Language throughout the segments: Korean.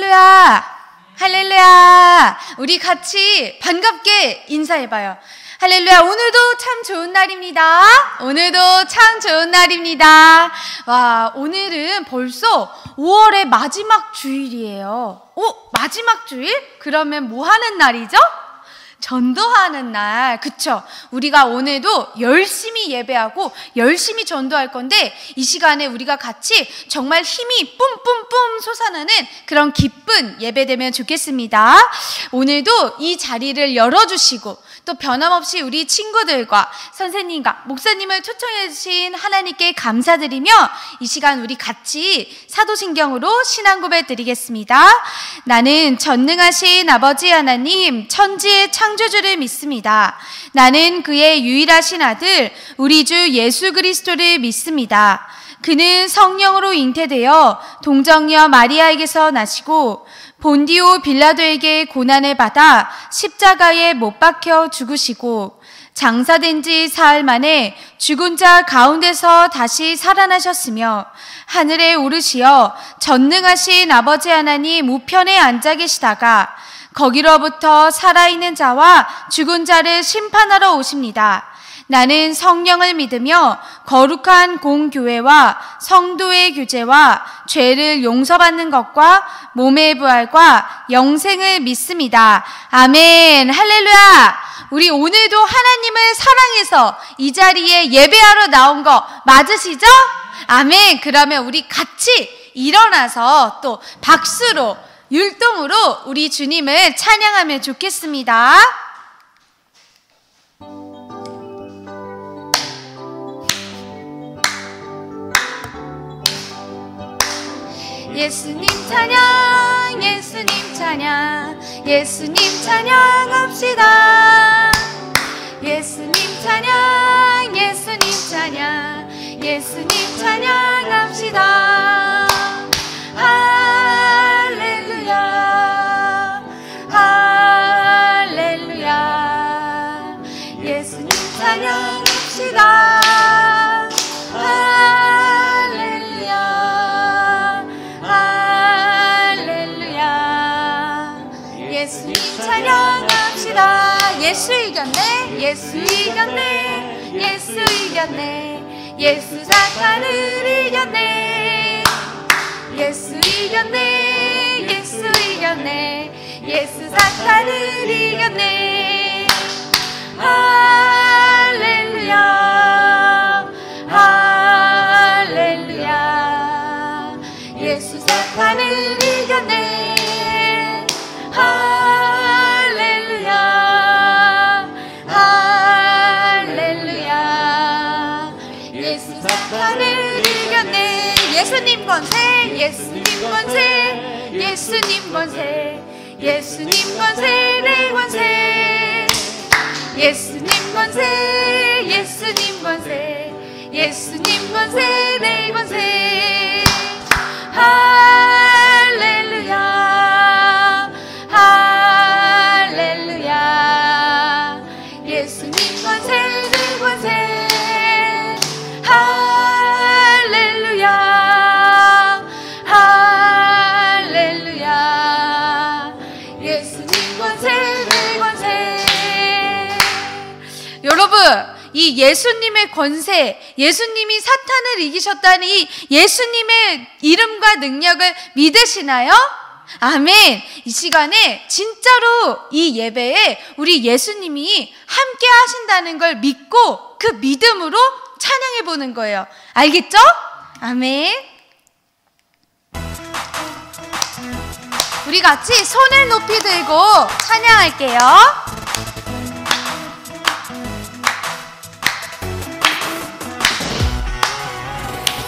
할렐루야! 할렐루야! 우리 같이 반갑게 인사해봐요. 할렐루야! 오늘도 참 좋은 날입니다. 오늘도 참 좋은 날입니다. 와, 오늘은 벌써 5월의 마지막 주일이에요. 마지막 주일? 그러면 뭐 하는 날이죠? 전도하는 날, 그쵸? 우리가 오늘도 열심히 예배하고 열심히 전도할 건데, 이 시간에 우리가 같이 정말 힘이 뿜뿜뿜 솟아나는 그런 기쁜 예배 되면 좋겠습니다. 오늘도 이 자리를 열어주시고 또 변함없이 우리 친구들과 선생님과 목사님을 초청해 주신 하나님께 감사드리며 이 시간 우리 같이 사도신경으로 신앙 고백 드리겠습니다. 나는 전능하신 아버지 하나님 천지의 창조주를 믿습니다. 나는 그의 유일하신 아들 우리 주 예수 그리스도를 믿습니다. 그는 성령으로 잉태되어 동정녀 마리아에게서 나시고 본디오 빌라도에게 고난을 받아 십자가에 못 박혀 죽으시고 장사된 지 사흘 만에 죽은 자 가운데서 다시 살아나셨으며 하늘에 오르시어 전능하신 아버지 하나님 우편에 앉아 계시다가 거기로부터 살아있는 자와 죽은 자를 심판하러 오십니다. 나는 성령을 믿으며 거룩한 공교회와 성도의 교제와 죄를 용서받는 것과 몸의 부활과 영생을 믿습니다. 아멘. 할렐루야. 우리 오늘도 하나님을 사랑해서 이 자리에 예배하러 나온 거 맞으시죠? 아멘. 그러면 우리 같이 일어나서 또 박수로 율동으로 우리 주님을 찬양하면 좋겠습니다. 예수님 찬양, 예수님 찬양, 예수님 찬양합시다. 예수님 찬양, 예수님 찬양, 예수님 찬양합시다. 할렐루야, 할렐루야, 예수님 찬양합시다. 찬양합시다. 예수 이겼네, 예수 이겼네, 예수 이겼네, 예수 사탄을 이겼네. 예수 이겼네, 예수 이겼네, 예수 사탄을 이겼네. 할렐루야, 할렐루야, 예수 사탄을 이겼네. 예수님 권세, 예수님 권세, 예수님 권세, 예수님 권세, 내 권세. 예수님 권세, 예수님 권세, 예수님 권세, 내 권세. 할렐루야, 할렐루야, 예수님 권세, 내 권세. 여러분, 이 예수님의 권세, 예수님이 사탄을 이기셨다는 이 예수님의 이름과 능력을 믿으시나요? 아멘. 이 시간에 진짜로 이 예배에 우리 예수님이 함께 하신다는 걸 믿고 그 믿음으로 찬양해 보는 거예요. 알겠죠? 아멘. 우리 같이 손을 높이 들고 찬양할게요.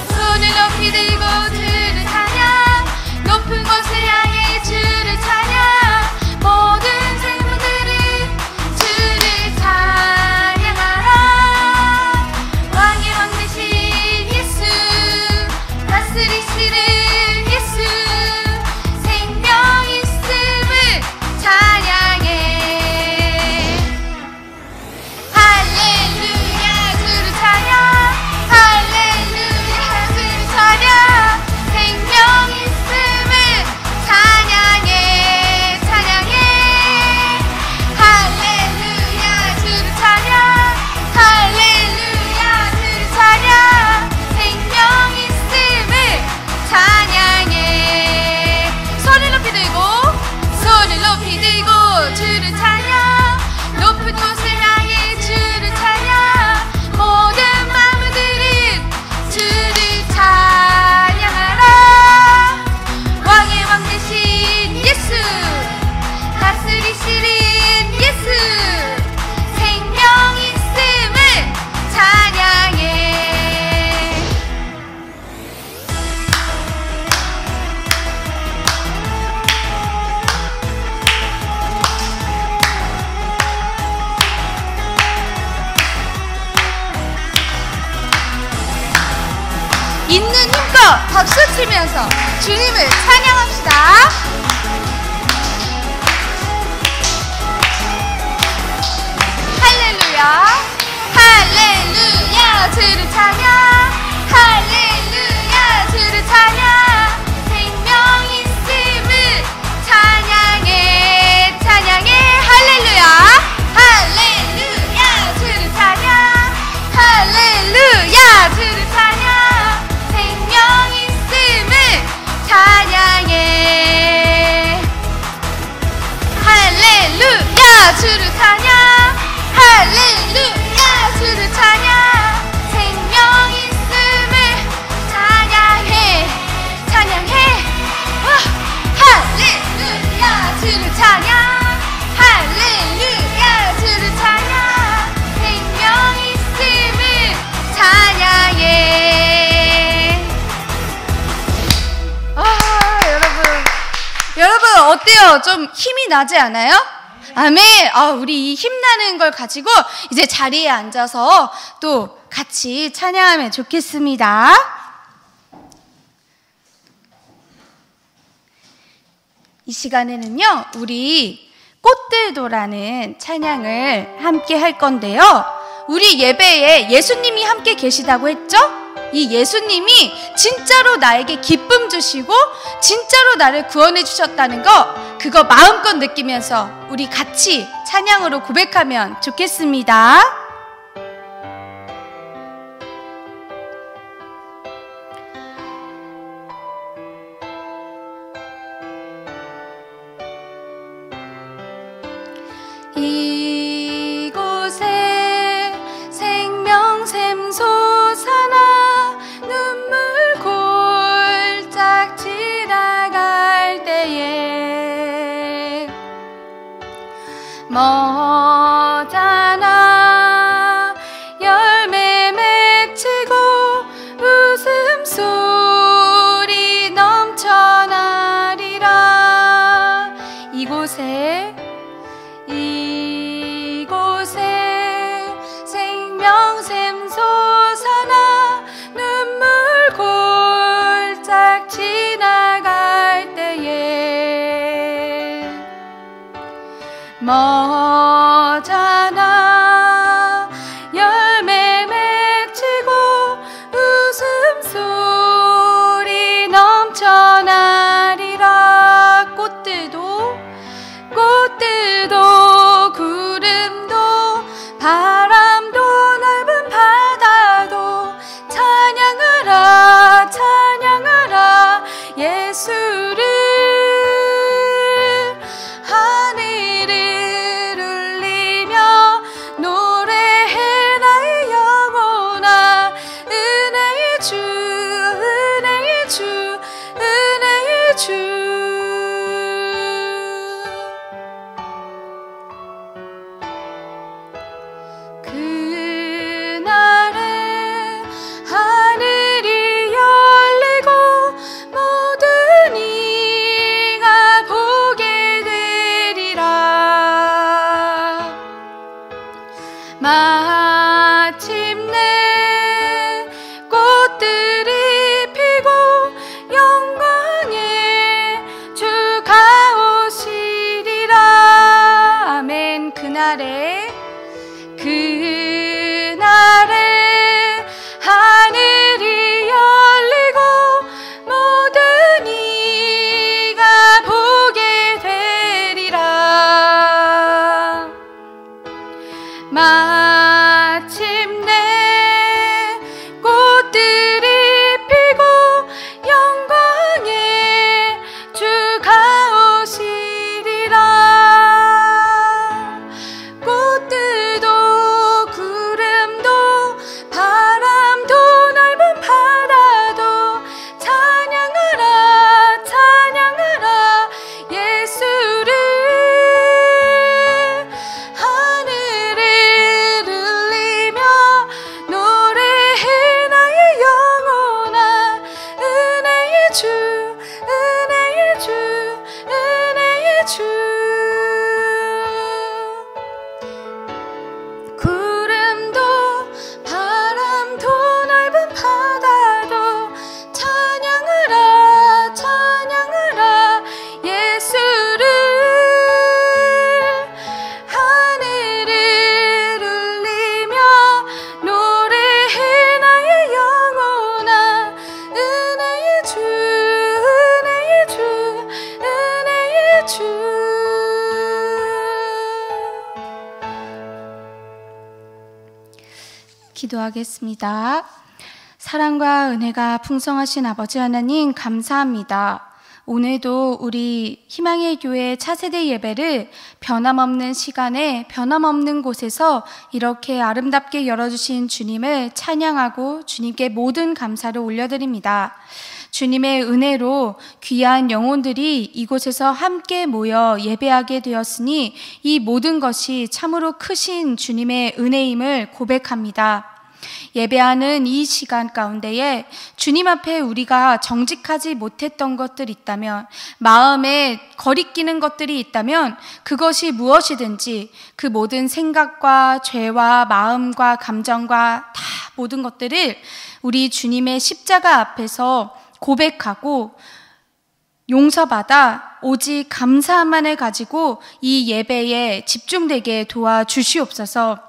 손을 높이 들고 주를 찬양, 높은 곳을 향해 주를 찬양. 모든 생물들은 주를 찬양하라. 왕의 왕 되신 예수, 다스리시는 예수, 생명 있음을 찬양해. 박수 치면서 주님을 찬양합시다. 할렐루야, 할렐루야, 주를 찬양, 할렐루야, 주를 찬양, 생명 있음을 찬양해, 찬양해. 할렐루야, 할렐루야, 주를 찬양, 할렐루야, 주를 찬양, 생명 있음을 찬양해. 할렐루야, 주를 찬양, 할렐루야, 주를 찬양, 생명 있음을 찬양해, 찬양해. 할렐루야, 주를 찬양, 할렐루야, 주를 찬양, 생명 있음을 찬양해. 여러분 어때요? 좀 힘이 나지 않아요? 아멘. 우리 이 힘나는 걸 가지고 이제 자리에 앉아서 또 같이 찬양하면 좋겠습니다. 이 시간에는요, 우리 꽃들도라는 찬양을 함께 할 건데요. 우리 예배에 예수님이 함께 계시다고 했죠? 이 예수님이 진짜로 나에게 기쁨 주시고 진짜로 나를 구원해 주셨다는 거, 그거 마음껏 느끼면서 우리 같이 찬양으로 고백하면 좋겠습니다. 이곳에 생명샘 솟아나 눈물 골짝 지나갈 때에 머잖아 열매 맺히고 웃음소리 넘쳐나리라. 이곳에 생명샘 솟아나 눈물 골짝 지나갈 때에 머잖아 열매 맺히고 웃음소리 넘쳐나리라. 꽃들도 구름도 바람도 넓은 바다도 찬양하라, 찬양하라 예수를. 하늘을 울리며 노래해 나의 영혼아. 은혜의 주, 은혜의 주, 은혜의 주. 그날에 하늘이 열리고 모든 이가 보게 되리라. 마침내 꽃들이 피고 영광의 기도하겠습니다. 사랑과 은혜가 풍성하신 아버지 하나님 감사합니다. 오늘도 우리 희망의 교회 차세대 예배를 변함없는 시간에 변함없는 곳에서 이렇게 아름답게 열어주신 주님을 찬양하고 주님께 모든 감사를 올려드립니다. 주님의 은혜로 귀한 영혼들이 이곳에서 함께 모여 예배하게 되었으니 이 모든 것이 참으로 크신 주님의 은혜임을 고백합니다. 예배하는 이 시간 가운데에 주님 앞에 우리가 정직하지 못했던 것들이 있다면, 마음에 거리끼는 것들이 있다면 그것이 무엇이든지 그 모든 생각과 죄와 마음과 감정과 다 모든 것들을 우리 주님의 십자가 앞에서 고백하고 용서받아 오직 감사함만을 가지고 이 예배에 집중되게 도와주시옵소서.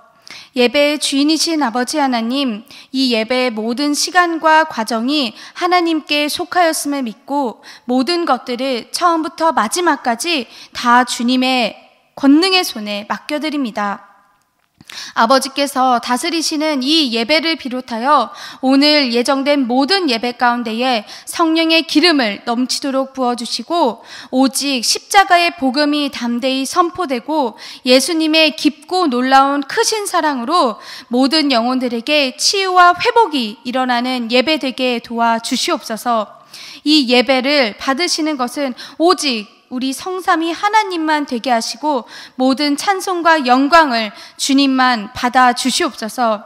예배의 주인이신 아버지 하나님, 이 예배의 모든 시간과 과정이 하나님께 속하였음을 믿고 모든 것들을 처음부터 마지막까지 다 주님의 권능의 손에 맡겨드립니다. 아버지께서 다스리시는 이 예배를 비롯하여 오늘 예정된 모든 예배 가운데에 성령의 기름을 넘치도록 부어주시고 오직 십자가의 복음이 담대히 선포되고 예수님의 깊고 놀라운 크신 사랑으로 모든 영혼들에게 치유와 회복이 일어나는 예배 되게 도와주시옵소서. 이 예배를 받으시는 것은 오직 우리 성삼위 하나님만 되게 하시고 모든 찬송과 영광을 주님만 받아 주시옵소서.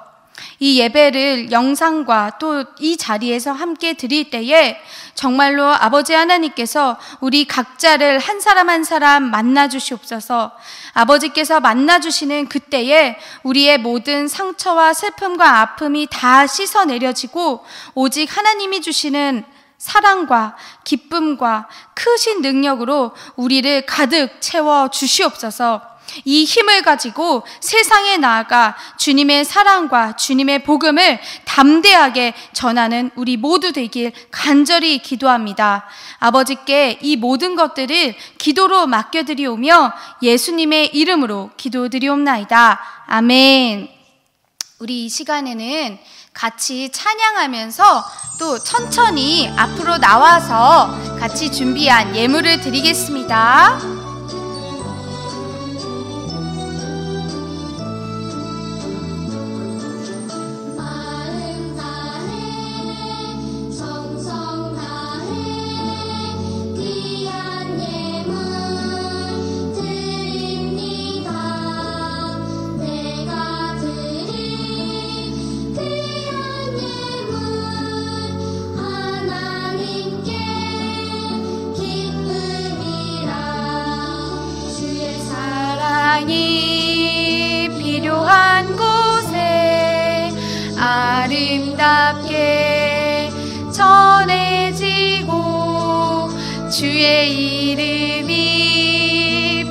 이 예배를 영상과 또 이 자리에서 함께 드릴 때에 정말로 아버지 하나님께서 우리 각자를 한 사람 한 사람 만나 주시옵소서. 아버지께서 만나 주시는 그때에 우리의 모든 상처와 슬픔과 아픔이 다 씻어내려지고 오직 하나님이 주시는 사랑과 기쁨과 크신 능력으로 우리를 가득 채워 주시옵소서. 이 힘을 가지고 세상에 나아가 주님의 사랑과 주님의 복음을 담대하게 전하는 우리 모두 되길 간절히 기도합니다. 아버지께 이 모든 것들을 기도로 맡겨드리오며 예수님의 이름으로 기도드리옵나이다. 아멘. 우리 이 시간에는 같이 찬양하면서 또 천천히 앞으로 나와서 같이 준비한 예물을 드리겠습니다. 필요한 곳에 아름답게 전해지고 주의 이름이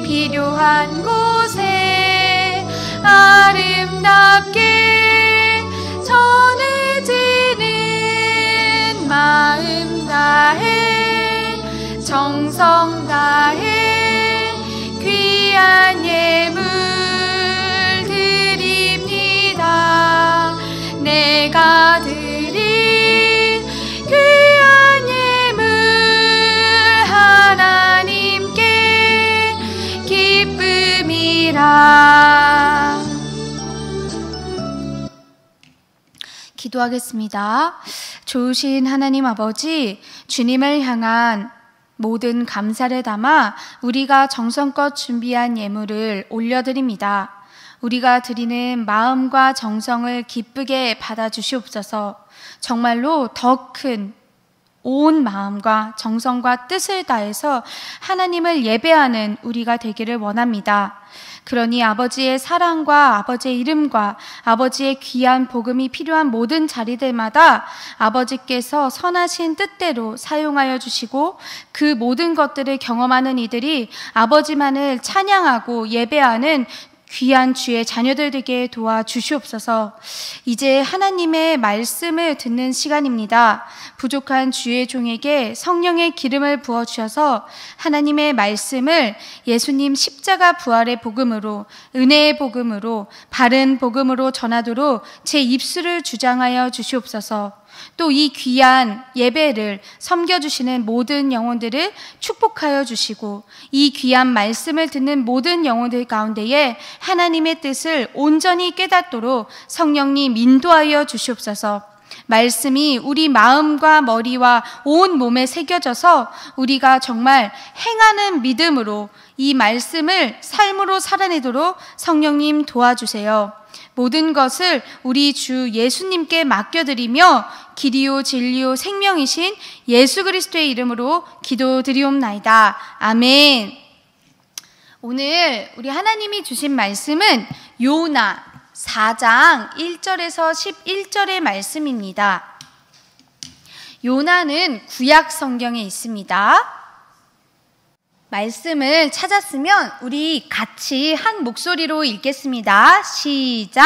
필요한 곳에 아름답게 전해지는 마음 다해 정성 다해 귀한 예물 드립니다. 내가 드린 귀한 예물 하나님께 기쁨이라. 기도하겠습니다. 좋으신 하나님 아버지, 주님을 향한 모든 감사를 담아 우리가 정성껏 준비한 예물을 올려드립니다. 우리가 드리는 마음과 정성을 기쁘게 받아주시옵소서. 정말로 더 큰 온 마음과 정성과 뜻을 다해서 하나님을 예배하는 우리가 되기를 원합니다. 그러니 아버지의 사랑과 아버지의 이름과 아버지의 귀한 복음이 필요한 모든 자리들마다 아버지께서 선하신 뜻대로 사용하여 주시고 그 모든 것들을 경험하는 이들이 아버지만을 찬양하고 예배하는 귀한 주의 자녀들 되게 도와주시옵소서. 이제 하나님의 말씀을 듣는 시간입니다. 부족한 주의 종에게 성령의 기름을 부어주셔서 하나님의 말씀을 예수님 십자가 부활의 복음으로, 은혜의 복음으로, 바른 복음으로 전하도록 제 입술을 주장하여 주시옵소서. 또 이 귀한 예배를 섬겨주시는 모든 영혼들을 축복하여 주시고, 이 귀한 말씀을 듣는 모든 영혼들 가운데에 하나님의 뜻을 온전히 깨닫도록 성령님 인도하여 주시옵소서. 말씀이 우리 마음과 머리와 온 몸에 새겨져서 우리가 정말 행하는 믿음으로 이 말씀을 삶으로 살아내도록 성령님 도와주세요. 모든 것을 우리 주 예수님께 맡겨드리며 길이요 진리요 생명이신 예수 그리스도의 이름으로 기도드리옵나이다. 아멘. 오늘 우리 하나님이 주신 말씀은 요나 4장 1절에서 11절의 말씀입니다. 요나는 구약 성경에 있습니다. 말씀을 찾았으면 우리 같이 한 목소리로 읽겠습니다. 시작.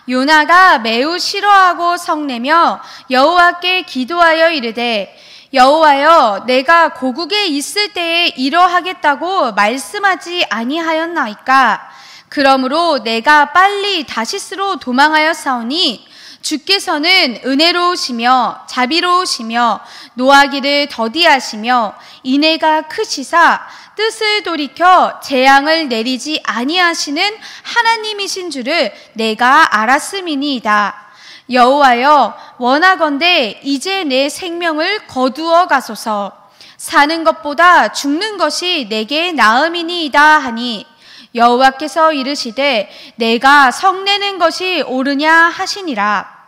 요나가 매우 싫어하고 성내며 여호와께 기도하여 이르되, 여호와여, 내가 고국에 있을 때에 이러하겠다고 말씀하지 아니하였나이까? 그러므로 내가 빨리 다시스로 도망하였사오니 주께서는 은혜로우시며 자비로우시며 노하기를 더디하시며 인애가 크시사 뜻을 돌이켜 재앙을 내리지 아니하시는 하나님이신 줄을 내가 알았음이니이다. 여호와여, 원하건대 이제 내 생명을 거두어 가소서. 사는 것보다 죽는 것이 내게 나음이니이다 하니, 여호와께서 이르시되 내가 성내는 것이 옳으냐 하시니라.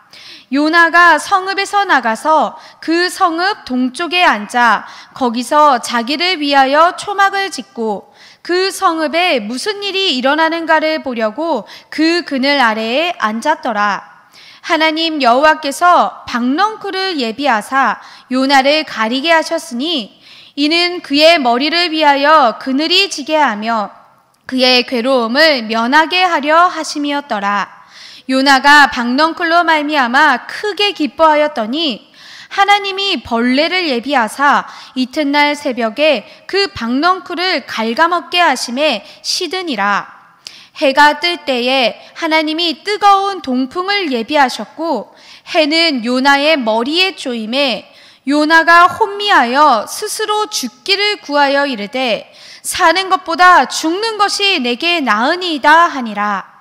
요나가 성읍에서 나가서 그 성읍 동쪽에 앉아 거기서 자기를 위하여 초막을 짓고 그 성읍에 무슨 일이 일어나는가를 보려고 그 그늘 아래에 앉았더라. 하나님 여호와께서 박넝쿨을 예비하사 요나를 가리게 하셨으니 이는 그의 머리를 위하여 그늘이 지게 하며 그의 괴로움을 면하게 하려 하심이었더라. 요나가 박넝쿨로 말미암아 크게 기뻐하였더니 하나님이 벌레를 예비하사 이튿날 새벽에 그 박넝쿨을 갉아먹게 하심에 시드니라. 해가 뜰 때에 하나님이 뜨거운 동풍을 예비하셨고 해는 요나의 머리에 쪼임에 요나가 혼미하여 스스로 죽기를 구하여 이르되 사는 것보다 죽는 것이 내게 나으니이다 하니라.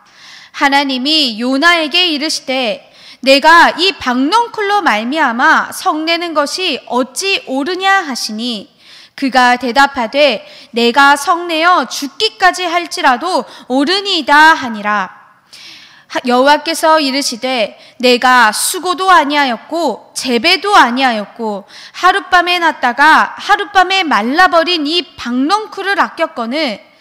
하나님이 요나에게 이르시되 내가 이 박넝쿨로 말미암아 성내는 것이 어찌 옳으냐 하시니 그가 대답하되 내가 성내어 죽기까지 할지라도 옳으니이다 하니라. 여호와께서 이르시되 내가 수고도 아니하였고 재배도 아니하였고 하룻밤에 났다가 하룻밤에 말라버린 이 박넝쿨을 아꼈거늘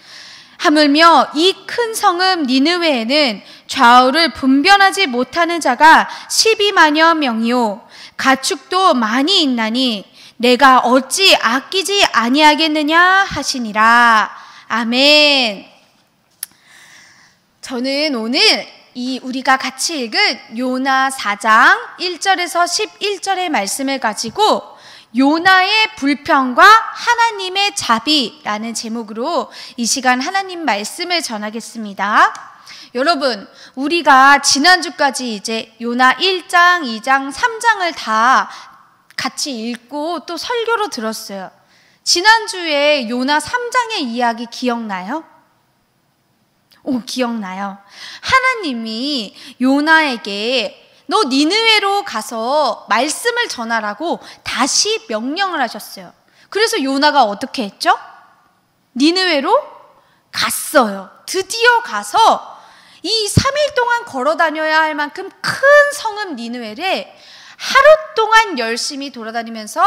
하물며 이 큰 성읍 니느웨에는 좌우를 분별하지 못하는 자가 12만여 명이요 가축도 많이 있나니 내가 어찌 아끼지 아니하겠느냐 하시니라. 아멘. 저는 오늘 우리가 같이 읽은 요나 4장 1절에서 11절의 말씀을 가지고 요나의 불평과 하나님의 자비라는 제목으로 이 시간 하나님 말씀을 전하겠습니다. 여러분, 우리가 지난주까지 이제 요나 1장, 2장, 3장을 다 같이 읽고 또 설교로 들었어요. 지난주에 요나 3장의 이야기 기억나요? 기억나요. 하나님이 요나에게 너 니느웨로 가서 말씀을 전하라고 다시 명령을 하셨어요. 그래서 요나가 어떻게 했죠? 니느웨로 갔어요. 드디어 가서 이 3일 동안 걸어 다녀야 할 만큼 큰 성읍 니느웨를 하루 동안 열심히 돌아다니면서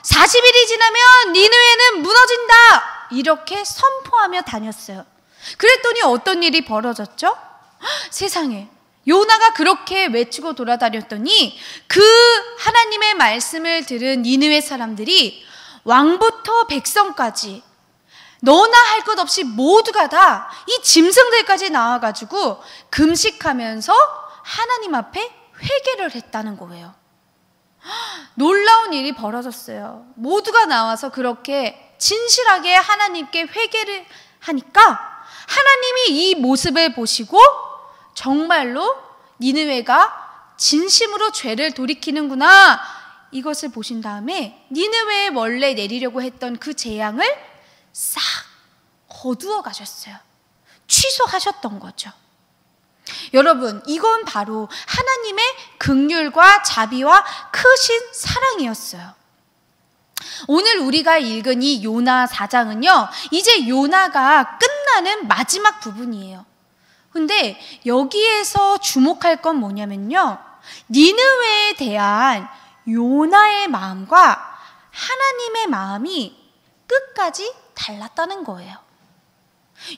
40일이 지나면 니느웨는 무너진다! 이렇게 선포하며 다녔어요. 그랬더니 어떤 일이 벌어졌죠? 세상에. 요나가 그렇게 외치고 돌아다녔더니 그 하나님의 말씀을 들은 니느웨 사람들이 왕부터 백성까지 너나 할 것 없이 모두가 다 이 짐승들까지 나와가지고 금식하면서 하나님 앞에 회개를 했다는 거예요. 놀라운 일이 벌어졌어요. 모두가 나와서 그렇게 진실하게 하나님께 회개를 하니까 하나님이 이 모습을 보시고 정말로 니느웨가 진심으로 죄를 돌이키는구나, 이것을 보신 다음에 니느웨에 원래 내리려고 했던 그 재앙을 싹 거두어 가셨어요. 취소하셨던 거죠. 여러분, 이건 바로 하나님의 긍휼과 자비와 크신 사랑이었어요. 오늘 우리가 읽은 이 요나 4장은요, 이제 요나가 끝나는 마지막 부분이에요. 근데 여기에서 주목할 건 뭐냐면요, 니느웨에 대한 요나의 마음과 하나님의 마음이 끝까지 달랐다는 거예요.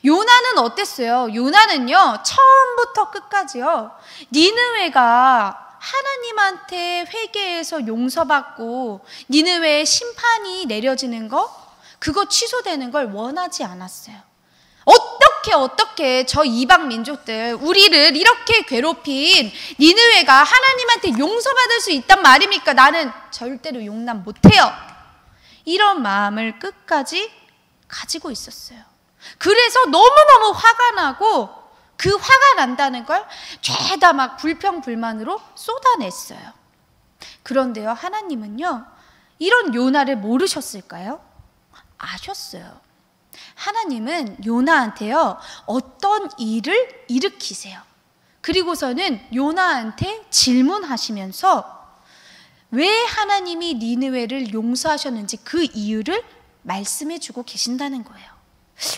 요나는 어땠어요? 요나는요, 처음부터 끝까지요, 니느웨가 하나님한테 회개해서 용서받고 니느웨의 심판이 내려지는 거, 그거 취소되는 걸 원하지 않았어요. 어떻게 저 이방 민족들, 우리를 이렇게 괴롭힌 니느웨가 하나님한테 용서받을 수 있단 말입니까? 나는 절대로 용납 못해요. 이런 마음을 끝까지 가지고 있었어요. 그래서 너무너무 화가 나고 그 화가 난다는 걸 죄다 막 불평불만으로 쏟아냈어요. 그런데요, 하나님은요, 이런 요나를 모르셨을까요? 아셨어요. 하나님은 요나한테요, 어떤 일을 일으키세요. 그리고서는 요나한테 질문하시면서 왜 하나님이 니느웨를 용서하셨는지 그 이유를 말씀해 주고 계신다는 거예요.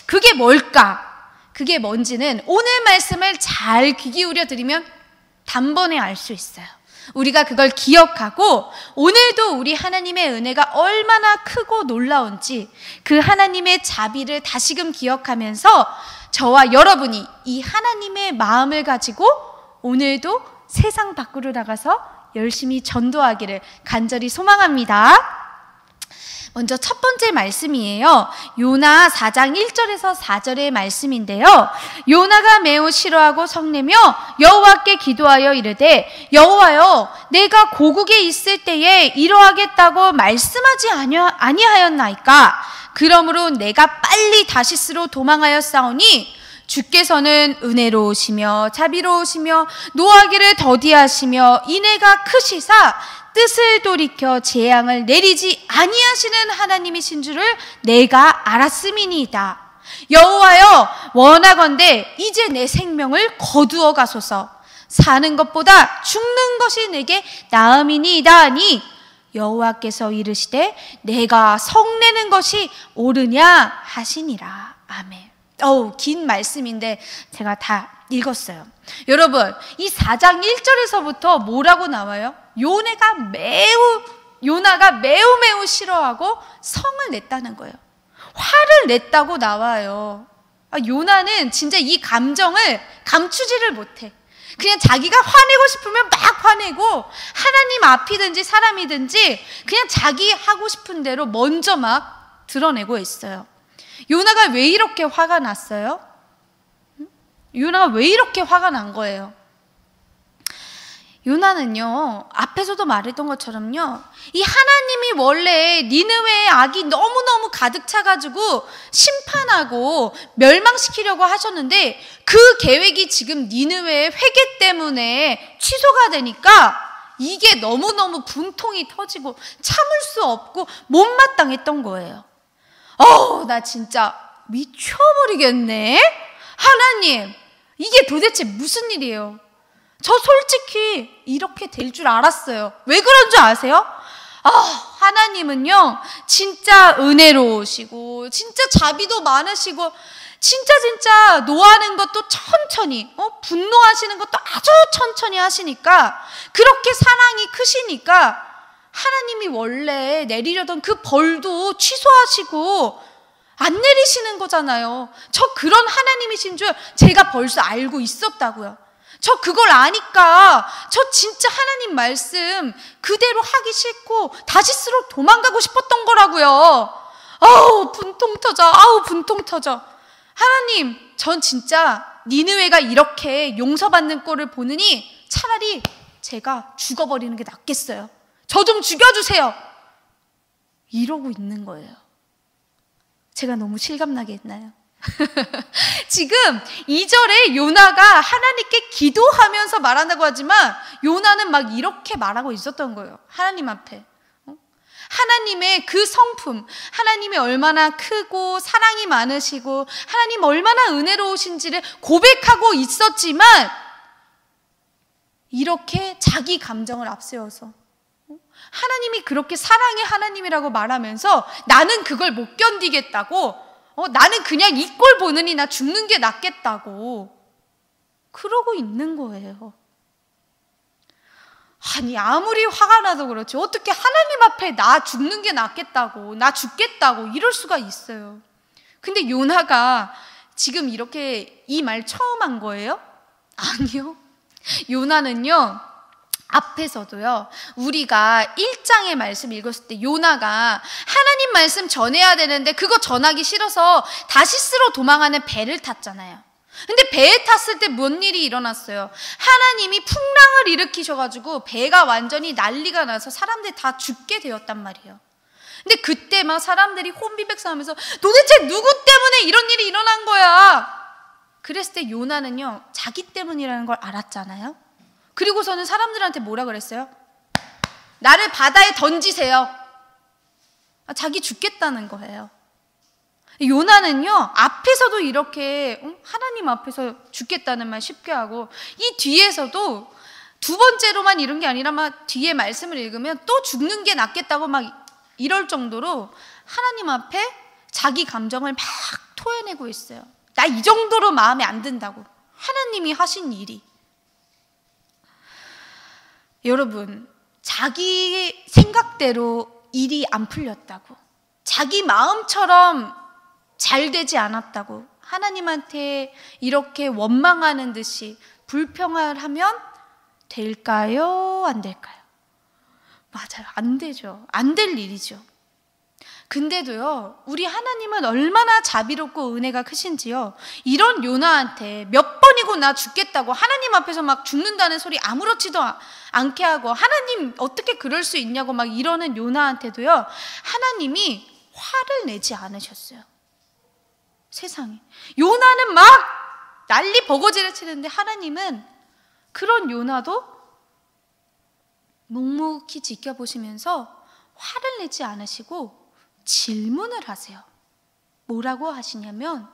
그게 뭘까? 그게 뭔지는 오늘 말씀을 잘 귀 기울여 드리면 단번에 알 수 있어요. 우리가 그걸 기억하고 오늘도 우리 하나님의 은혜가 얼마나 크고 놀라운지 그 하나님의 자비를 다시금 기억하면서 저와 여러분이 이 하나님의 마음을 가지고 오늘도 세상 밖으로 나가서 열심히 전도하기를 간절히 소망합니다. 먼저 첫 번째 말씀이에요. 요나 4장 1절에서 4절의 말씀인데요. 요나가 매우 싫어하고 성내며 여호와께 기도하여 이르되, 여호와여, 내가 고국에 있을 때에 이러하겠다고 말씀하지 아니하였나이까? 그러므로 내가 빨리 다시스로 도망하였사오니 주께서는 은혜로우시며 자비로우시며 노하기를 더디하시며 인애가 크시사 뜻을 돌이켜 재앙을 내리지 아니하시는 하나님이신 줄을 내가 알았음이니이다. 여호와여, 원하건대 이제 내 생명을 거두어 가소서. 사는 것보다 죽는 것이 내게 나음이니이다 하니 여호와께서 이르시되 내가 성내는 것이 옳으냐 하시니라. 아멘. 긴 말씀인데 제가 다 읽었어요. 여러분, 이 4장 1절에서부터 뭐라고 나와요? 요나가 매우 싫어하고 성을 냈다는 거예요. 화를 냈다고 나와요. 요나는 진짜 이 감정을 감추지를 못해. 그냥 자기가 화내고 싶으면 막 화내고, 하나님 앞이든지 사람이든지 그냥 자기 하고 싶은 대로 먼저 막 드러내고 있어요. 요나가 왜 이렇게 화가 났어요? 요나가 왜 이렇게 화가 난 거예요? 요나는요, 앞에서도 말했던 것처럼요, 이 하나님이 원래 니느웨의 악이 너무너무 가득 차가지고 심판하고 멸망시키려고 하셨는데 그 계획이 지금 니느웨의 회개 때문에 취소가 되니까 이게 너무너무 분통이 터지고 참을 수 없고 못마땅했던 거예요. 나 진짜 미쳐버리겠네. 하나님, 이게 도대체 무슨 일이에요? 저 솔직히 이렇게 될 줄 알았어요. 왜 그런 줄 아세요? 하나님은요, 진짜 은혜로우시고 진짜 자비도 많으시고 진짜 노하는 것도 천천히, 분노하시는 것도 아주 천천히 하시니까, 그렇게 사랑이 크시니까 하나님이 원래 내리려던 그 벌도 취소하시고 안 내리시는 거잖아요. 저 그런 하나님이신 줄 제가 벌써 알고 있었다고요. 저 그걸 아니까 저 진짜 하나님 말씀 그대로 하기 싫고 다시스로 도망가고 싶었던 거라고요. 아우 분통 터져, 아우 분통 터져. 하나님, 전 진짜 니느웨가 이렇게 용서받는 꼴을 보느니 차라리 제가 죽어버리는 게 낫겠어요. 저 좀 죽여주세요. 이러고 있는 거예요. 제가 너무 실감나게 했나요? 지금 2절에 요나가 하나님께 기도하면서 말한다고 하지만 요나는 막 이렇게 말하고 있었던 거예요. 하나님 앞에. 하나님의 그 성품, 하나님이 얼마나 크고 사랑이 많으시고 하나님 얼마나 은혜로우신지를 고백하고 있었지만 이렇게 자기 감정을 앞세워서 하나님이 그렇게 사랑의 하나님이라고 말하면서 나는 그걸 못 견디겠다고, 나는 그냥 이 꼴 보느니 나 죽는 게 낫겠다고 그러고 있는 거예요. 아니 아무리 화가 나도 그렇지 어떻게 하나님 앞에 나 죽는 게 낫겠다고, 나 죽겠다고 이럴 수가 있어요. 근데 요나가 지금 이렇게 이 말 처음 한 거예요? 아니요. 요나는요 앞에서도요 우리가 1장의 말씀 읽었을 때 요나가 하나님 말씀 전해야 되는데 그거 전하기 싫어서 다시스로 도망하는 배를 탔잖아요. 근데 배에 탔을 때 뭔 일이 일어났어요? 하나님이 풍랑을 일으키셔가지고 배가 완전히 난리가 나서 사람들이 다 죽게 되었단 말이에요. 근데 그때 막 사람들이 혼비백산하면서 도대체 누구 때문에 이런 일이 일어난 거야? 그랬을 때 요나는요 자기 때문이라는 걸 알았잖아요. 그리고서는 사람들한테 뭐라 그랬어요? 나를 바다에 던지세요. 자기 죽겠다는 거예요. 요나는요 앞에서도 이렇게 하나님 앞에서 죽겠다는 말 쉽게 하고 이 뒤에서도 두 번째로만 이런 게 아니라 막 뒤에 말씀을 읽으면 또 죽는 게 낫겠다고 막 이럴 정도로 하나님 앞에 자기 감정을 막 토해내고 있어요. 나 이 정도로 마음에 안 든다고. 하나님이 하신 일이. 여러분, 자기 생각대로 일이 안 풀렸다고, 자기 마음처럼 잘 되지 않았다고 하나님한테 이렇게 원망하는 듯이 불평을 하면 될까요? 안 될까요? 맞아요. 안 되죠. 안 될 일이죠. 근데도요 우리 하나님은 얼마나 자비롭고 은혜가 크신지요. 이런 요나한테 몇 번이고 나 죽겠다고 하나님 앞에서 막 죽는다는 소리 아무렇지도 않게 하고 하나님 어떻게 그럴 수 있냐고 막 이러는 요나한테도요 하나님이 화를 내지 않으셨어요. 세상에 요나는 막 난리 버거지를 치는데 하나님은 그런 요나도 묵묵히 지켜보시면서 화를 내지 않으시고 질문을 하세요. 뭐라고 하시냐면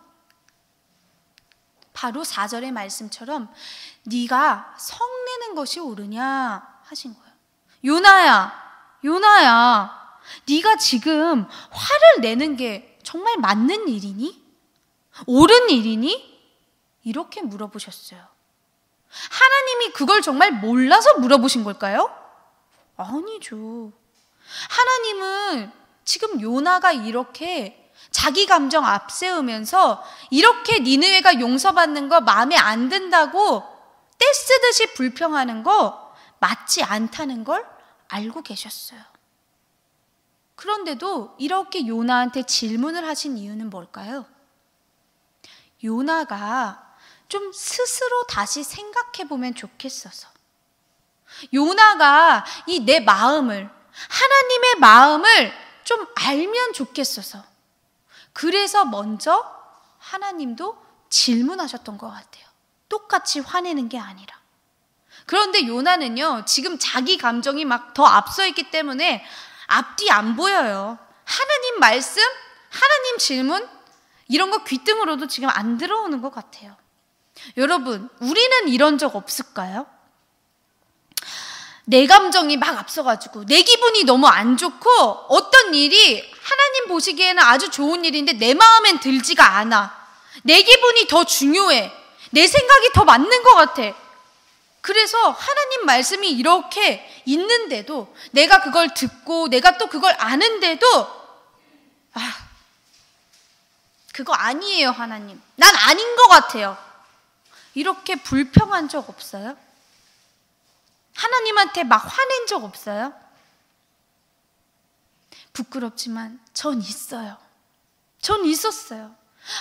바로 4절의 말씀처럼 네가 성내는 것이 옳으냐 하신 거예요. 요나야 네가 지금 화를 내는 게 정말 맞는 일이니? 옳은 일이니? 이렇게 물어보셨어요. 하나님이 그걸 정말 몰라서 물어보신 걸까요? 아니죠. 하나님은 지금 요나가 이렇게 자기 감정 앞세우면서 이렇게 니느웨가 용서받는 거 마음에 안 든다고 떼쓰듯이 불평하는 거 맞지 않다는 걸 알고 계셨어요. 그런데도 이렇게 요나한테 질문을 하신 이유는 뭘까요? 요나가 좀 스스로 다시 생각해 보면 좋겠어서, 요나가 이 내 마음을, 하나님의 마음을 좀 알면 좋겠어서, 그래서 먼저 하나님도 질문하셨던 것 같아요. 똑같이 화내는 게 아니라. 그런데 요나는요 지금 자기 감정이 막 더 앞서 있기 때문에 앞뒤 안 보여요. 하나님 말씀, 하나님 질문 이런 거 귀등으로도 지금 안 들어오는 것 같아요. 여러분, 우리는 이런 적 없을까요? 내 감정이 막 앞서가지고 내 기분이 너무 안 좋고 어떤 일이 하나님 보시기에는 아주 좋은 일인데 내 마음엔 들지가 않아. 내 기분이 더 중요해. 내 생각이 더 맞는 것 같아. 그래서 하나님 말씀이 이렇게 있는데도, 내가 그걸 듣고 내가 또 그걸 아는데도 그거 아니에요 하나님, 난 아닌 것 같아요, 이렇게 불평한 적 없어요? 하나님한테 막 화낸 적 없어요? 부끄럽지만 전 있어요. 전 있었어요.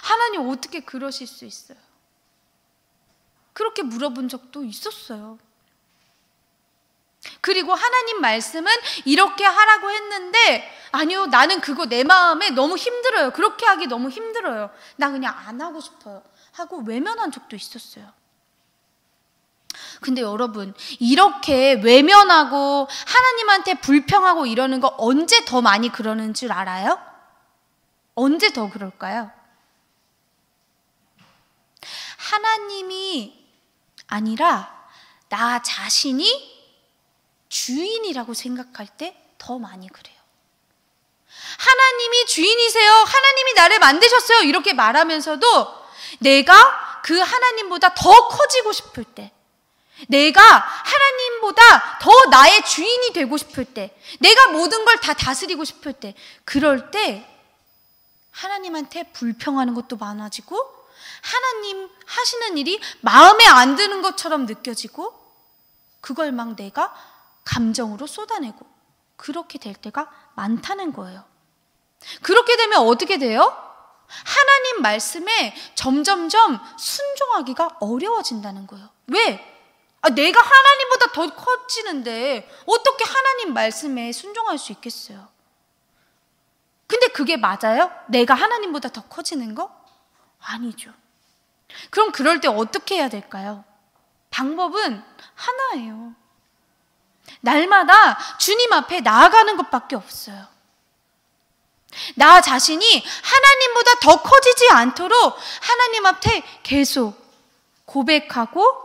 하나님 어떻게 그러실 수 있어요? 그렇게 물어본 적도 있었어요. 그리고 하나님 말씀은 이렇게 하라고 했는데 아니요, 나는 그거 내 마음에 너무 힘들어요. 그렇게 하기 너무 힘들어요. 나 그냥 안 하고 싶어요 하고 외면한 적도 있었어요. 근데 여러분, 이렇게 외면하고 하나님한테 불평하고 이러는 거 언제 더 많이 그러는 줄 알아요? 언제 더 그럴까요? 하나님이 아니라 나 자신이 주인이라고 생각할 때 더 많이 그래요. 하나님이 주인이세요. 하나님이 나를 만드셨어요. 이렇게 말하면서도 내가 그 하나님보다 더 커지고 싶을 때, 내가 하나님보다 더 나의 주인이 되고 싶을 때, 내가 모든 걸 다 다스리고 싶을 때, 그럴 때 하나님한테 불평하는 것도 많아지고 하나님 하시는 일이 마음에 안 드는 것처럼 느껴지고 그걸 막 내가 감정으로 쏟아내고 그렇게 될 때가 많다는 거예요. 그렇게 되면 어떻게 돼요? 하나님 말씀에 점점점 순종하기가 어려워진다는 거예요. 왜? 내가 하나님보다 더 커지는데 어떻게 하나님 말씀에 순종할 수 있겠어요? 근데 그게 맞아요? 내가 하나님보다 더 커지는 거? 아니죠. 그럼 그럴 때 어떻게 해야 될까요? 방법은 하나예요. 날마다 주님 앞에 나아가는 것밖에 없어요. 나 자신이 하나님보다 더 커지지 않도록 하나님 앞에 계속 고백하고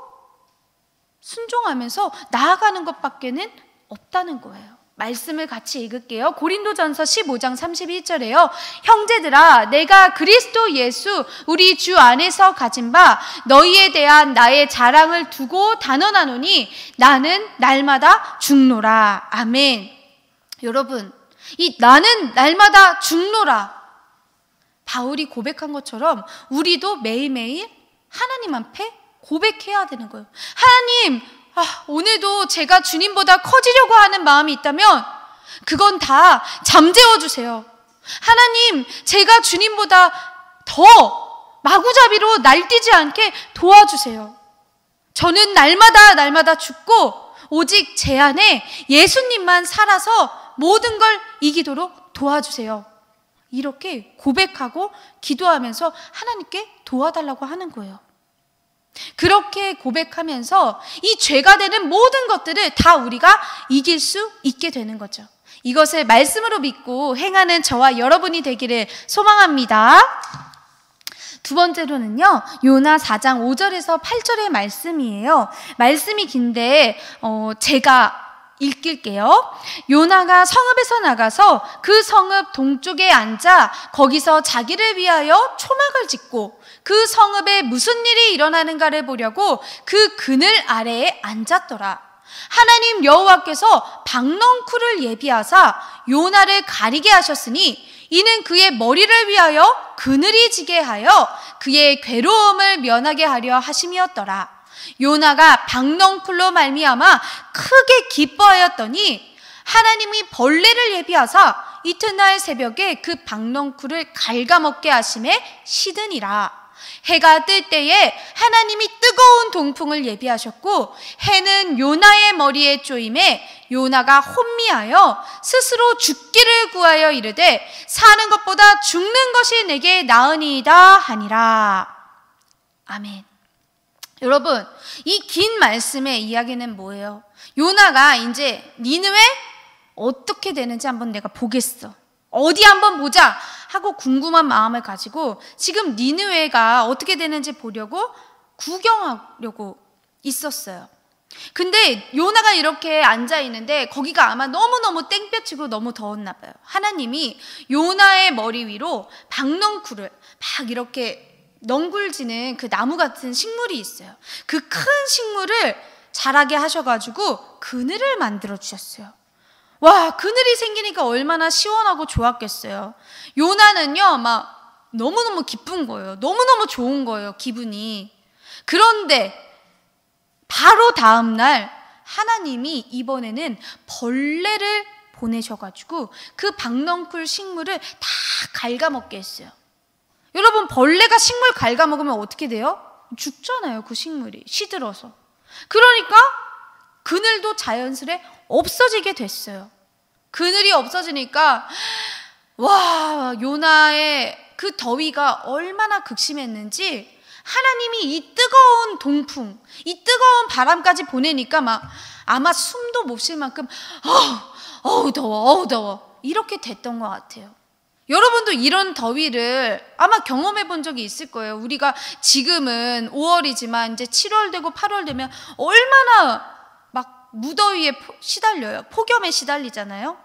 순종하면서 나아가는 것밖에는 없다는 거예요. 말씀을 같이 읽을게요. 고린도전서 15장 31절에요. 형제들아, 내가 그리스도 예수 우리 주 안에서 가진 바 너희에 대한 나의 자랑을 두고 단언하노니 나는 날마다 죽노라. 아멘. 여러분, 이 나는 날마다 죽노라, 바울이 고백한 것처럼 우리도 매일매일 하나님 앞에 고백해야 되는 거예요. 하나님, 오늘도 제가 주님보다 커지려고 하는 마음이 있다면 그건 다 잠재워 주세요. 하나님, 제가 주님보다 더 마구잡이로 날뛰지 않게 도와주세요. 저는 날마다 죽고 오직 제 안에 예수님만 살아서 모든 걸 이기도록 도와주세요. 이렇게 고백하고 기도하면서 하나님께 도와달라고 하는 거예요. 그렇게 고백하면서 이 죄가 되는 모든 것들을 다 우리가 이길 수 있게 되는 거죠. 이것을 말씀으로 믿고 행하는 저와 여러분이 되기를 소망합니다. 두 번째로는요, 요나 4장 5절에서 8절의 말씀이에요. 말씀이 긴데 제가 읽을게요. 요나가 성읍에서 나가서 그 성읍 동쪽에 앉아 거기서 자기를 위하여 초막을 짓고 그 성읍에 무슨 일이 일어나는가를 보려고 그 그늘 아래에 앉았더라. 하나님 여호와께서 박넝쿨을 예비하사 요나를 가리게 하셨으니 이는 그의 머리를 위하여 그늘이 지게 하여 그의 괴로움을 면하게 하려 하심이었더라. 요나가 박넝쿨로 말미암아 크게 기뻐하였더니 하나님이 벌레를 예비하사 이튿날 새벽에 그 박넝쿨을 갉아먹게 하심에 시드니라. 해가 뜰 때에 하나님이 뜨거운 동풍을 예비하셨고 해는 요나의 머리에 쪼임에 요나가 혼미하여 스스로 죽기를 구하여 이르되 사는 것보다 죽는 것이 내게 나으니이다 하니라. 아멘. 여러분, 이 긴 말씀의 이야기는 뭐예요? 요나가 이제 니느웨 어떻게 되는지 한번 내가 보겠어, 어디 한번 보자 하고 궁금한 마음을 가지고 지금 니느웨가 어떻게 되는지 보려고 구경하려고 있었어요. 근데 요나가 이렇게 앉아 있는데 거기가 아마 너무너무 땡볕이고 너무 더웠나 봐요. 하나님이 요나의 머리 위로 박넝쿨을 막 이렇게 넝굴지는 그 나무 같은 식물이 있어요. 그 큰 식물을 자라게 하셔가지고 그늘을 만들어 주셨어요. 와, 그늘이 생기니까 얼마나 시원하고 좋았겠어요. 요나는요, 막 너무너무 기쁜 거예요. 너무너무 좋은 거예요, 기분이. 그런데 바로 다음날 하나님이 이번에는 벌레를 보내셔가지고 그 박넝쿨 식물을 다 갉아먹게 했어요. 여러분, 벌레가 식물 갉아먹으면 어떻게 돼요? 죽잖아요. 그 식물이 시들어서. 그러니까 그늘도 자연스레 없어지게 됐어요. 그늘이 없어지니까 와, 요나의 그 더위가 얼마나 극심했는지 하나님이 이 뜨거운 동풍, 이 뜨거운 바람까지 보내니까 막 아마 숨도 못 쉴 만큼 어우 더워 이렇게 됐던 것 같아요. 여러분도 이런 더위를 아마 경험해 본 적이 있을 거예요. 우리가 지금은 5월이지만 이제 7월 되고 8월 되면 얼마나 막 무더위에 시달려요. 폭염에 시달리잖아요.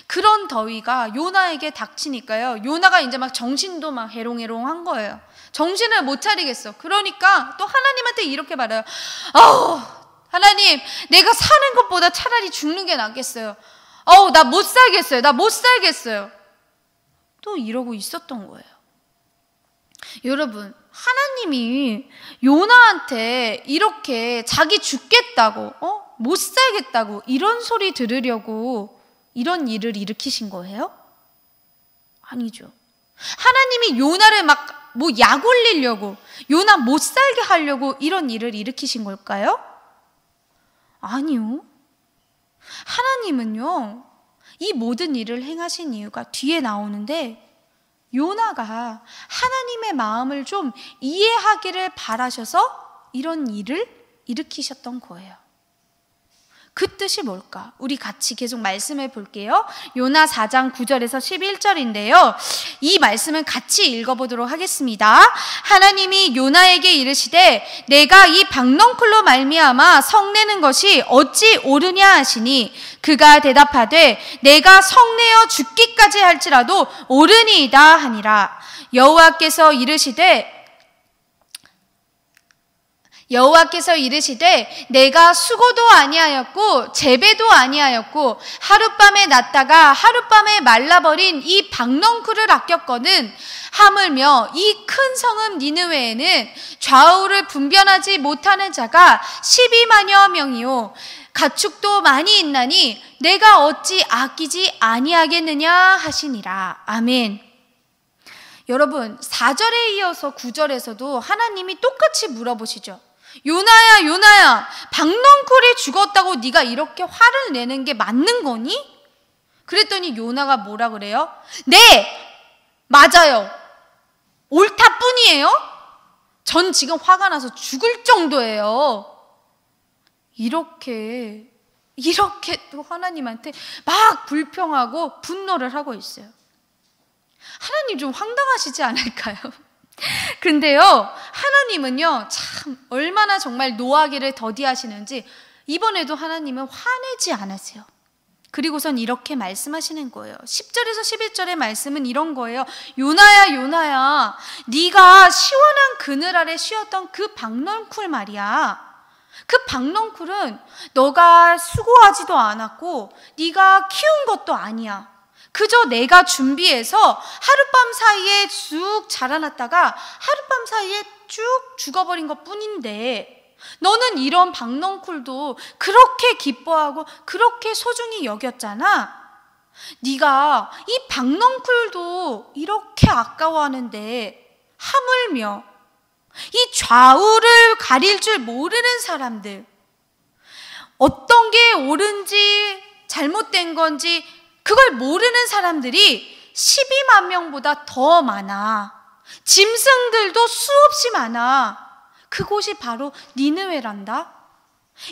그런 더위가 요나에게 닥치니까요. 요나가 이제 막 정신도 막 해롱해롱한 거예요. 정신을 못 차리겠어. 그러니까 또 하나님한테 이렇게 말해요. 하나님, 내가 사는 것보다 차라리 죽는 게 낫겠어요. 나 못 살겠어요. 나 못 살겠어요. 또 이러고 있었던 거예요. 여러분, 하나님이 요나한테 이렇게 자기 죽겠다고, 못 살겠다고 이런 소리 들으려고 이런 일을 일으키신 거예요? 아니죠. 하나님이 요나를 막 약 올리려고, 요나 못 살게 하려고 이런 일을 일으키신 걸까요? 아니요. 하나님은요, 이 모든 일을 행하신 이유가 뒤에 나오는데, 요나가 하나님의 마음을 좀 이해하기를 바라셔서 이런 일을 일으키셨던 거예요. 그 뜻이 뭘까? 우리 같이 계속 말씀해 볼게요. 요나 4장 9절에서 11절인데요. 이 말씀은 같이 읽어보도록 하겠습니다. 하나님이 요나에게 이르시되 내가 이 박넝쿨로 말미암아 성내는 것이 어찌 옳으냐 하시니 그가 대답하되 내가 성내어 죽기까지 할지라도 옳으니이다 하니라. 여호와께서 이르시되 내가 수고도 아니하였고 재배도 아니하였고 하룻밤에 났다가 하룻밤에 말라버린 이 박넝쿨을 아꼈거든 하물며 이 큰 성읍 니느웨에는 좌우를 분별하지 못하는 자가 12만여 명이요 가축도 많이 있나니 내가 어찌 아끼지 아니하겠느냐 하시니라. 아멘. 여러분, 4절에 이어서 9절에서도 하나님이 똑같이 물어보시죠. 요나야, 요나야, 박넝쿨이 죽었다고 네가 이렇게 화를 내는 게 맞는 거니? 그랬더니 요나가 뭐라 그래요? 네, 맞아요. 옳다 뿐이에요. 전 지금 화가 나서 죽을 정도예요. 이렇게 또 하나님한테 막 불평하고 분노를 하고 있어요. 하나님 좀 황당하시지 않을까요? 근데요, 하나님은요, 참 얼마나 정말 노하기를 더디하시는지 이번에도 하나님은 화내지 않으세요. 그리고선 이렇게 말씀하시는 거예요. 10절에서 11절의 말씀은 이런 거예요. 요나야, 요나야, 네가 시원한 그늘 아래 쉬었던 그 박넝쿨 말이야. 그 박넝쿨은 너가 수고하지도 않았고 네가 키운 것도 아니야. 그저 내가 준비해서 하룻밤 사이에 쑥 자라났다가 하룻밤 사이에 쭉 죽어버린 것 뿐인데 너는 이런 박넝쿨도 그렇게 기뻐하고 그렇게 소중히 여겼잖아. 네가 이 박넝쿨도 이렇게 아까워하는데 하물며 이 좌우를 가릴 줄 모르는 사람들, 어떤 게 옳은지 잘못된 건지 그걸 모르는 사람들이 12만 명보다 더 많아. 짐승들도 수없이 많아. 그곳이 바로 니느웨란다.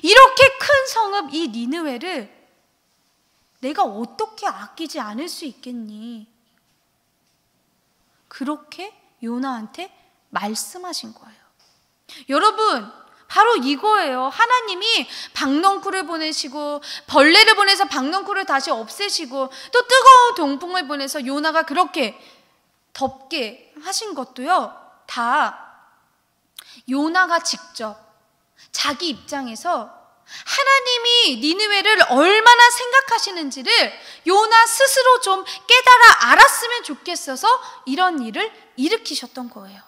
이렇게 큰 성읍 이 니느웨를 내가 어떻게 아끼지 않을 수 있겠니? 그렇게 요나한테 말씀하신 거예요. 여러분, 바로 이거예요. 하나님이 박넝쿨을 보내시고 벌레를 보내서 박넝쿨을 다시 없애시고 또 뜨거운 동풍을 보내서 요나가 그렇게 덥게 하신 것도요, 다 요나가 직접 자기 입장에서 하나님이 니느웨를 얼마나 생각하시는지를 요나 스스로 좀 깨달아 알았으면 좋겠어서 이런 일을 일으키셨던 거예요.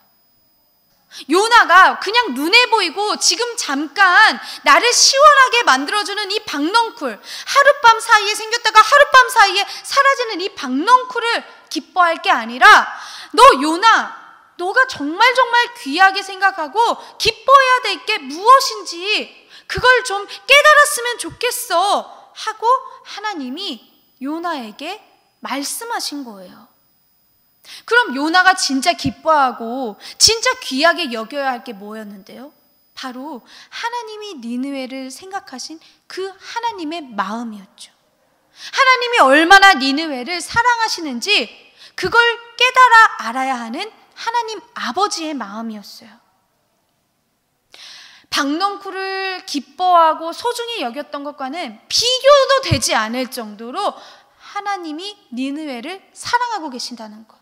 요나가 그냥 눈에 보이고 지금 잠깐 나를 시원하게 만들어주는 이 박넝쿨, 하룻밤 사이에 생겼다가 하룻밤 사이에 사라지는 이 박넝쿨을 기뻐할 게 아니라 너 요나, 너가 정말 귀하게 생각하고 기뻐해야 될 게 무엇인지 그걸 좀 깨달았으면 좋겠어 하고 하나님이 요나에게 말씀하신 거예요. 그럼 요나가 진짜 기뻐하고 진짜 귀하게 여겨야 할 게 뭐였는데요? 바로 하나님이 니느웨를 생각하신 그 하나님의 마음이었죠. 하나님이 얼마나 니느웨를 사랑하시는지 그걸 깨달아 알아야 하는 하나님 아버지의 마음이었어요. 박넝쿨을 기뻐하고 소중히 여겼던 것과는 비교도 되지 않을 정도로 하나님이 니느웨를 사랑하고 계신다는 것.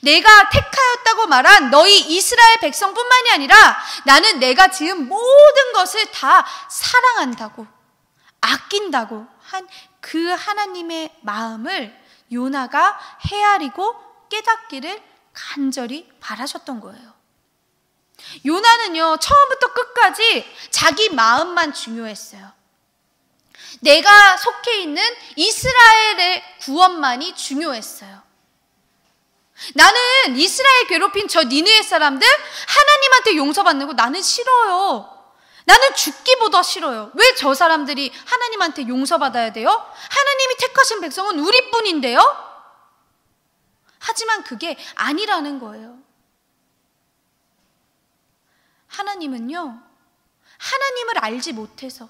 내가 택하였다고 말한 너희 이스라엘 백성뿐만이 아니라 나는 내가 지은 모든 것을 다 사랑한다고, 아낀다고 한 그 하나님의 마음을 요나가 헤아리고 깨닫기를 간절히 바라셨던 거예요. 요나는요, 처음부터 끝까지 자기 마음만 중요했어요. 내가 속해 있는 이스라엘의 구원만이 중요했어요. 나는 이스라엘 괴롭힌 저 니느웨 사람들 하나님한테 용서받는 거 나는 싫어요. 나는 죽기보다 싫어요. 왜 저 사람들이 하나님한테 용서받아야 돼요? 하나님이 택하신 백성은 우리뿐인데요? 하지만 그게 아니라는 거예요. 하나님은요, 하나님을 알지 못해서,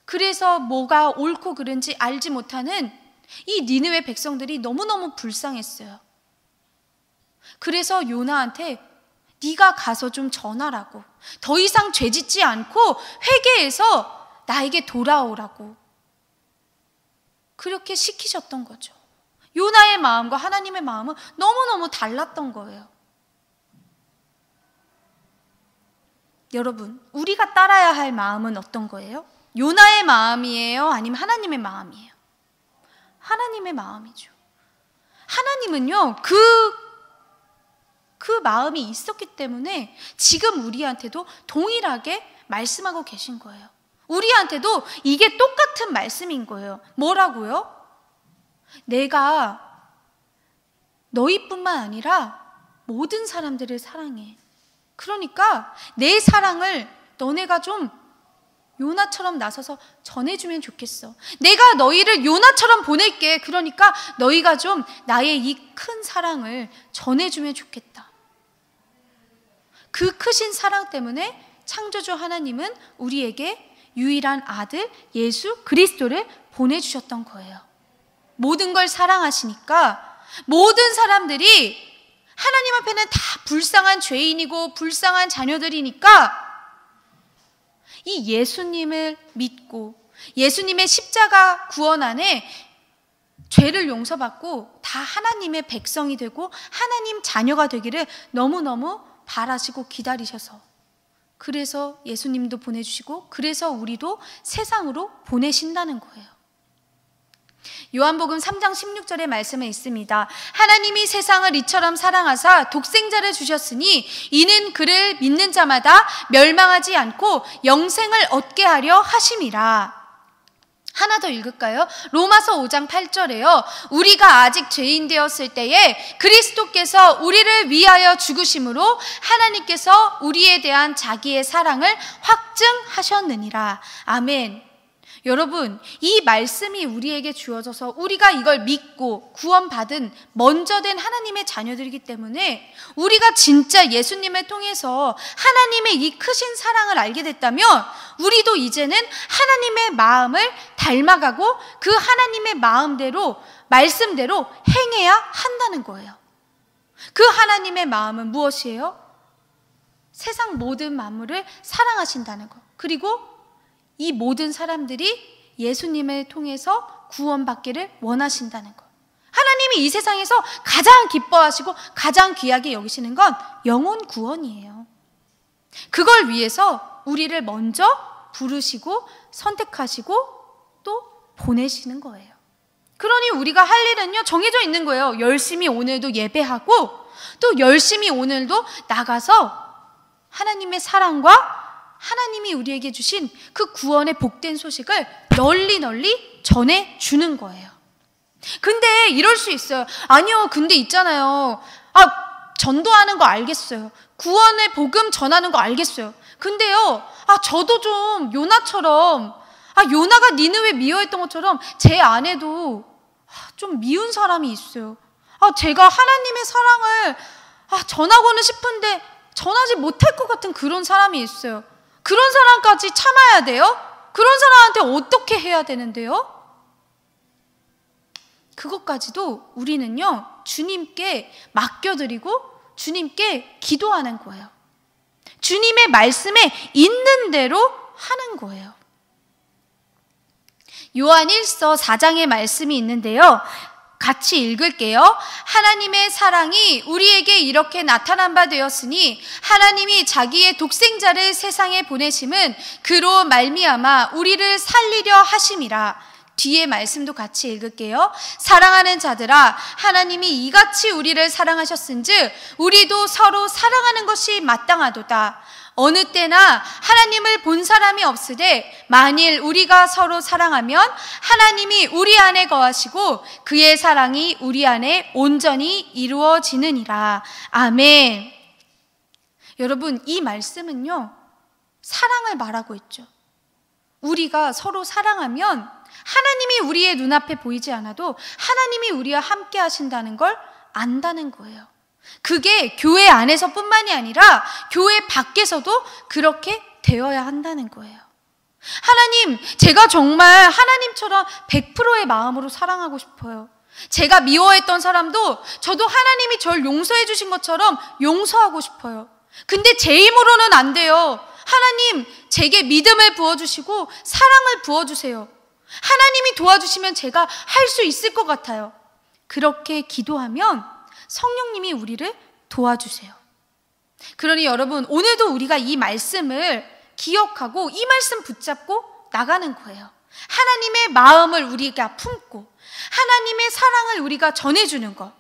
그래서 뭐가 옳고 그른지 알지 못하는 이 니느웨 백성들이 너무너무 불쌍했어요. 그래서 요나한테 네가 가서 좀 전하라고, 더 이상 죄짓지 않고 회개해서 나에게 돌아오라고 그렇게 시키셨던 거죠. 요나의 마음과 하나님의 마음은 너무너무 달랐던 거예요. 여러분, 우리가 따라야 할 마음은 어떤 거예요? 요나의 마음이에요? 아니면 하나님의 마음이에요? 하나님의 마음이죠. 하나님은요, 그 마음이 있었기 때문에 지금 우리한테도 동일하게 말씀하고 계신 거예요. 우리한테도 이게 똑같은 말씀인 거예요. 뭐라고요? 내가 너희뿐만 아니라 모든 사람들을 사랑해. 그러니까 내 사랑을 너네가 좀 요나처럼 나서서 전해주면 좋겠어. 내가 너희를 요나처럼 보낼게. 그러니까 너희가 좀 나의 이 큰 사랑을 전해주면 좋겠다. 그 크신 사랑 때문에 창조주 하나님은 우리에게 유일한 아들 예수 그리스도를 보내주셨던 거예요. 모든 걸 사랑하시니까 모든 사람들이 하나님 앞에는 다 불쌍한 죄인이고 불쌍한 자녀들이니까 이 예수님을 믿고 예수님의 십자가 구원 안에 죄를 용서받고 다 하나님의 백성이 되고 하나님 자녀가 되기를 너무너무 바라시고 기다리셔서, 그래서 예수님도 보내주시고 그래서 우리도 세상으로 보내신다는 거예요. 요한복음 3장 16절의 말씀에 있습니다. 하나님이 세상을 이처럼 사랑하사 독생자를 주셨으니 이는 그를 믿는 자마다 멸망하지 않고 영생을 얻게 하려 하심이라. 하나 더 읽을까요? 로마서 5장 8절에요. 우리가 아직 죄인 되었을 때에 그리스도께서 우리를 위하여 죽으심으로 하나님께서 우리에 대한 자기의 사랑을 확증하셨느니라. 아멘. 여러분, 이 말씀이 우리에게 주어져서 우리가 이걸 믿고 구원받은 먼저 된 하나님의 자녀들이기 때문에 우리가 진짜 예수님을 통해서 하나님의 이 크신 사랑을 알게 됐다면 우리도 이제는 하나님의 마음을 닮아가고 그 하나님의 마음대로, 말씀대로 행해야 한다는 거예요. 그 하나님의 마음은 무엇이에요? 세상 모든 만물을 사랑하신다는 거. 그리고 이 모든 사람들이 예수님을 통해서 구원받기를 원하신다는 것. 하나님이 이 세상에서 가장 기뻐하시고 가장 귀하게 여기시는 건 영혼 구원이에요. 그걸 위해서 우리를 먼저 부르시고 선택하시고 또 보내시는 거예요. 그러니 우리가 할 일은요, 정해져 있는 거예요. 열심히 오늘도 예배하고 또 열심히 오늘도 나가서 하나님의 사랑과 하나님이 우리에게 주신 그 구원의 복된 소식을 널리 전해주는 거예요. 근데 이럴 수 있어요. 아니요, 근데 있잖아요. 전도하는 거 알겠어요. 구원의 복음 전하는 거 알겠어요. 근데요, 저도 좀 요나처럼, 요나가 니느웨 미워했던 것처럼 제 안에도 좀 미운 사람이 있어요. 제가 하나님의 사랑을 전하고는 싶은데 전하지 못할 것 같은 그런 사람이 있어요. 그런 사람까지 참아야 돼요? 그런 사람한테 어떻게 해야 되는데요? 그것까지도 우리는요, 주님께 맡겨드리고 주님께 기도하는 거예요. 주님의 말씀에 있는 대로 하는 거예요. 요한 1서 4장의 말씀이 있는데요, 같이 읽을게요. 하나님의 사랑이 우리에게 이렇게 나타난 바 되었으니 하나님이 자기의 독생자를 세상에 보내심은 그로 말미암아 우리를 살리려 하심이라. 뒤에 말씀도 같이 읽을게요. 사랑하는 자들아, 하나님이 이같이 우리를 사랑하셨은즉 우리도 서로 사랑하는 것이 마땅하도다. 어느 때나 하나님을 본 사람이 없으되 만일 우리가 서로 사랑하면 하나님이 우리 안에 거하시고 그의 사랑이 우리 안에 온전히 이루어지느니라. 아멘. 여러분, 이 말씀은요, 사랑을 말하고 있죠. 우리가 서로 사랑하면 하나님이 우리의 눈앞에 보이지 않아도 하나님이 우리와 함께 하신다는 걸 안다는 거예요. 그게 교회 안에서뿐만이 아니라 교회 밖에서도 그렇게 되어야 한다는 거예요. 하나님, 제가 정말 하나님처럼 100%의 마음으로 사랑하고 싶어요. 제가 미워했던 사람도 저도 하나님이 절 용서해 주신 것처럼 용서하고 싶어요. 근데 제 힘으로는 안 돼요. 하나님, 제게 믿음을 부어주시고 사랑을 부어주세요. 하나님이 도와주시면 제가 할 수 있을 것 같아요. 그렇게 기도하면 성령님이 우리를 도와주세요. 그러니 여러분, 오늘도 우리가 이 말씀을 기억하고 이 말씀 붙잡고 나가는 거예요. 하나님의 마음을 우리가 품고 하나님의 사랑을 우리가 전해주는 것.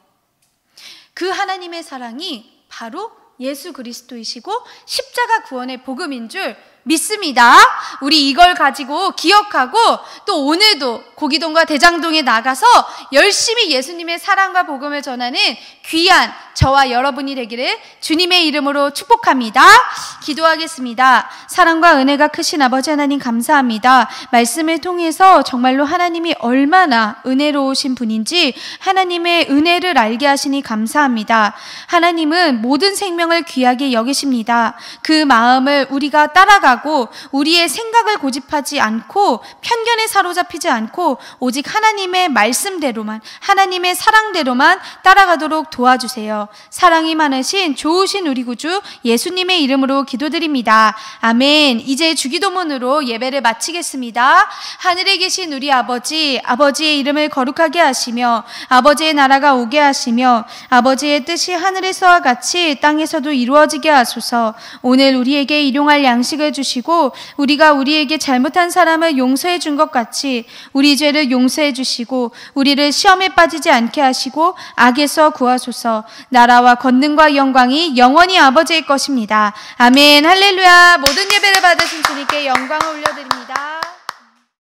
그 하나님의 사랑이 바로 예수 그리스도이시고 십자가 구원의 복음인 줄 믿습니다. 우리 이걸 가지고 기억하고 또 오늘도 고기동과 대장동에 나가서 열심히 예수님의 사랑과 복음을 전하는 귀한 저와 여러분이 되기를 주님의 이름으로 축복합니다. 기도하겠습니다. 사랑과 은혜가 크신 아버지 하나님 감사합니다. 말씀을 통해서 정말로 하나님이 얼마나 은혜로우신 분인지 하나님의 은혜를 알게 하시니 감사합니다. 하나님은 모든 생명을 귀하게 여기십니다. 그 마음을 우리가 따라가고 우리의 생각을 고집하지 않고 편견에 사로잡히지 않고 오직 하나님의 말씀대로만, 하나님의 사랑대로만 따라가도록 도와주세요. 사랑이 많으신 좋으신 우리 구주 예수님의 이름으로 기도드립니다. 아멘. 이제 주기도문으로 예배를 마치겠습니다. 하늘에 계신 우리 아버지, 아버지의 이름을 거룩하게 하시며 아버지의 나라가 오게 하시며 아버지의 뜻이 하늘에서와 같이 땅에서도 이루어지게 하소서. 오늘 우리에게 일용할 양식을 주시고 우리가 우리에게 잘못한 사람을 용서해 준 것 같이 우리 죄를 용서해 주시고 우리를 시험에 빠지지 않게 하시고 악에서 구하소서. 나라와 권능과 영광이 영원히 아버지의 것입니다. 아멘. 할렐루야. 모든 예배를 받으신 주님께 영광을 올려드립니다.